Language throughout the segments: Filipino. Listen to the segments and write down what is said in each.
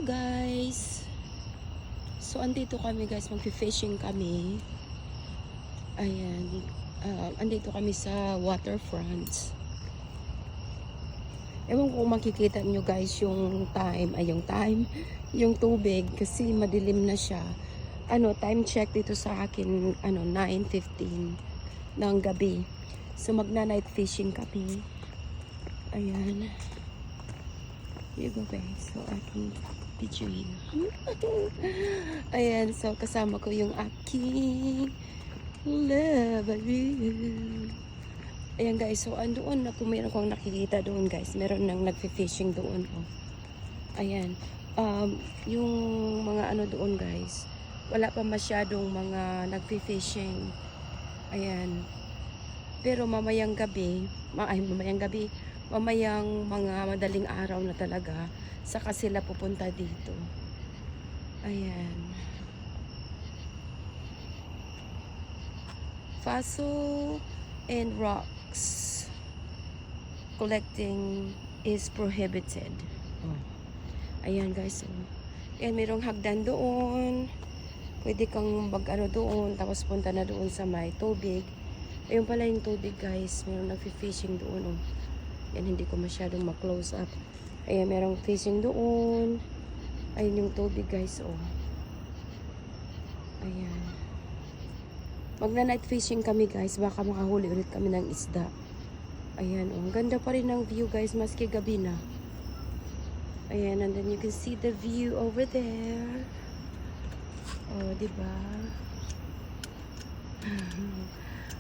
Guys, so andito kami guys, mag-fishing kami. Ayan, andito kami sa waterfront. Ewan ko kung makikita nyo guys yung yung tubig kasi madilim na siya. Time check dito sa akin 9:15 ng gabi. So magna-night fishing kami. Ayan. Here you go guys. So aking videoin. Ayan, so kasama ko yung aking love. Ayan guys, so andoon na kung meron kong nakikita doon guys. Meron nang nagfi-fishing doon. Oh. Ayan. Yung mga doon guys. Wala pa masyadong mga nagfi-fishing. Ayan. Pero mamayang mga madaling araw na talaga saka sila pupunta dito. Ayan. Fossil and rocks collecting is prohibited. Oh. Ayan guys. Oh. Ayan, mayroong hagdan doon. Pwede kang doon tapos punta na doon sa may tubig. Ayun pala yung tubig guys. Mayroong nagfi-fishing doon. Oh. Yan, hindi ko masyadong ma-close up. Ayan, merong fishing doon. Ayun yung tubig guys, oh. Ayan. Magna-night fishing kami guys. Baka makahuli ulit kami ng isda. Ayan, oh. Ang ganda pa rin ng view guys, maski gabi na. Ayan, and then you can see the view over there. Oh, diba?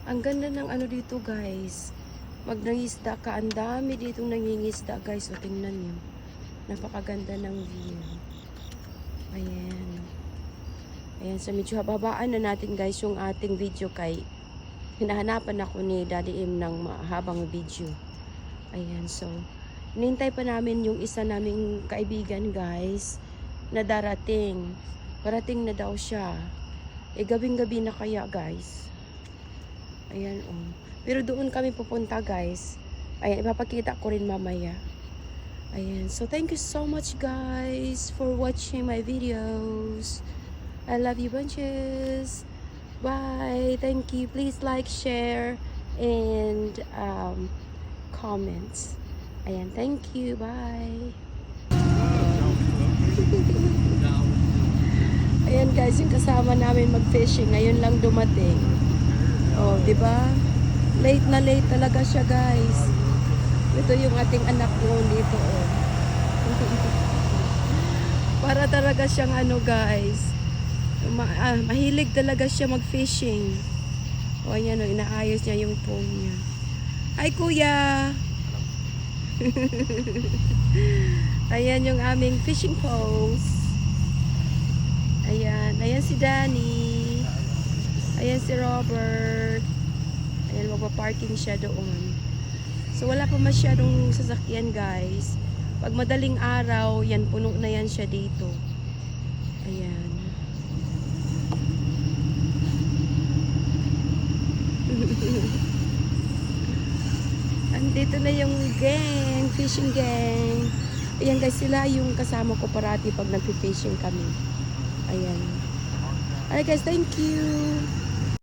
Ang ganda ng dito guys. Magnangisda ka, ang dami ditong nangingisda guys. O tingnan nyo, napakaganda ng view. Ayan. Ayan, so medyo hababaan na natin guys yung ating video kay hinahanapan ako ni Daddy M ng mahabang video. Ayan, so hinintay pa namin yung isa naming kaibigan guys na darating. Parating na daw siya. Gabing-gabi na kaya guys. Ayan, oh. Pero doon kami pupunta guys. Ayan, ipapakita ko rin mamaya. Ayan, so thank you so much guys for watching my videos. I love you bunches. Bye. Thank you. Please like, share, and comments. Ayan, thank you. Bye. Ayan guys, yung kasama namin mag-fishing ngayon lang dumating. Oh, di ba? Late na late talaga siya guys. Ito yung ating anak noon dito, oh. Para talaga siyang guys. Mahilig talaga siya mag-fishing. O yan, oh, inaayos niya yung phone niya. Hi kuya. Ayan yung aming fishing post. Ayan, ayan si Danny. Ayan si Robert. Ayan, magpa-parking siya doon. So, wala pa masyadong sasakyan, guys. Pag madaling araw, yan, puno na yan siya dito. Ayan. Andito na yung gang, fishing gang. Ayan, guys, sila yung kasama ko parati pag nag-fishing kami. Ayan. Alright, guys, thank you.